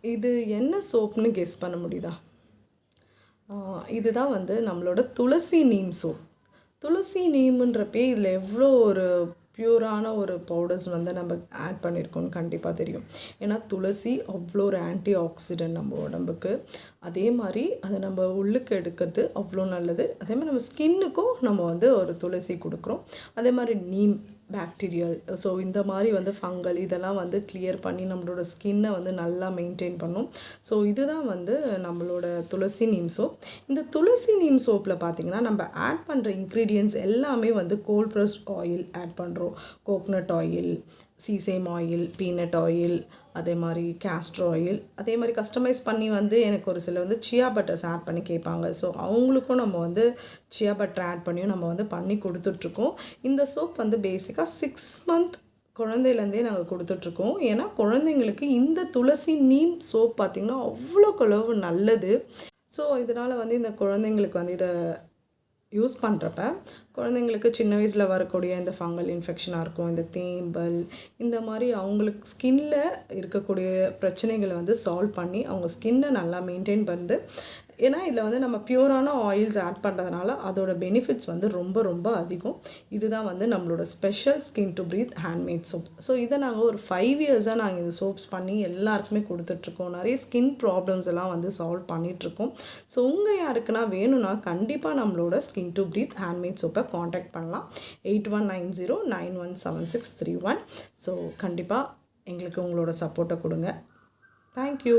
இது என்ன சோப்னு கெஸ் பண்ண முடியுதா? இதுதான் வந்து நம்மளோட துளசி நீம் சோப். துளசி நீம்ன்றப்பே இதில் எவ்வளோ ஒரு பியூரான ஒரு பவுடர்ஸ் வந்து நம்ம ஆட் பண்ணியிருக்கோம்னு கண்டிப்பாக தெரியும். ஏன்னா துளசி அவ்வளோ ஒரு ஆன்டி ஆக்சிடென்ட் நம்ம உடம்புக்கு. அதே மாதிரி அதை நம்ம உள்ளுக்கு எடுக்கிறது அவ்வளோ நல்லது. அதே மாதிரி நம்ம ஸ்கின்னுக்கும் நம்ம வந்து ஒரு துளசி கொடுக்குறோம். அதே மாதிரி நீம் பாக்டீரியல், ஸோ இந்த மாதிரி வந்து ஃபங்கல் இதெல்லாம் வந்து கிளியர் பண்ணி நம்மளோட ஸ்கின்னை வந்து நல்லா மெயின்டைன் பண்ணும். ஸோ இதுதான் வந்து நம்மளோட துளசி நீம் சோப். இந்த துளசி நீம் சோப்பில் பார்த்திங்கன்னா நம்ம ஆட் பண்ணுற இன்க்ரீடியன்ட்ஸ் எல்லாமே வந்து கோல்ட் ப்ரெஸ்ட் ஆயில் ஆட் பண்ணுறோம். Coconut oil, sesame oil, peanut oil, அதே மாதிரி கேஸ்டர் ஆயில், அதே மாதிரி கஸ்டமைஸ் பண்ணி வந்து எனக்கு ஒரு சில வந்து சியா பட்டர்ஸ் ஆட் பண்ணி கேட்பாங்க. ஸோ அவங்களுக்கும் நம்ம வந்து சியா பட்டர் ஆட் பண்ணியும் நம்ம வந்து பண்ணி கொடுத்துட்ருக்கோம். இந்த சோப் வந்து பேசிக்காக 6 month குழந்தையிலேருந்தே நாங்கள் கொடுத்துட்ருக்கோம். ஏன்னா குழந்தைங்களுக்கு இந்த துளசி நீம் சோப் பார்த்திங்கன்னா அவ்வளோக்களவு நல்லது. ஸோ இதனால் வந்து இந்த குழந்தைங்களுக்கு வந்து இதை யூஸ் பண்ணுறப்ப குழந்தைங்களுக்கு சின்ன வயசில் வரக்கூடிய இந்த ஃபங்கல் இன்ஃபெக்ஷனாக இருக்கும், இந்த தேம்பல், இந்த மாதிரி அவங்களுக்கு ஸ்கின்னில் இருக்கக்கூடிய பிரச்சனைகளை வந்து சால்வ் பண்ணி அவங்க ஸ்கின்னை நல்லா மெயின்டைன் பண்ணுது. ஏன்னா இதில் வந்து நம்ம பியூரான ஆயில்ஸ் ஆட் பண்ணுறதுனால அதோட பெனிஃபிட்ஸ் வந்து ரொம்ப ரொம்ப அதிகம். இதுதான் வந்து நம்மளோட special skin to breath handmade soap. So இதை நாங்கள் ஒரு 5 yearsஸாக நாங்கள் இந்த சோப்ஸ் பண்ணி எல்லாருக்குமே கொடுத்துட்ருக்கோம். நிறைய ஸ்கின் ப்ராப்ளம்ஸ் எல்லாம் வந்து சால்வ் பண்ணிகிட்ருக்கோம். ஸோ உங்கள் யாருக்குன்னா வேணும்னா கண்டிப்பாக நம்மளோட ஸ்கின் டு ப்ரீத் ஹேண்ட்மேட் சோப்பை காண்டாக்ட் பண்ணலாம். 8190917631. ஸோ கண்டிப்பாக எங்களுக்கு உங்களோட சப்போர்ட்டை கொடுங்க. தேங்க்யூ.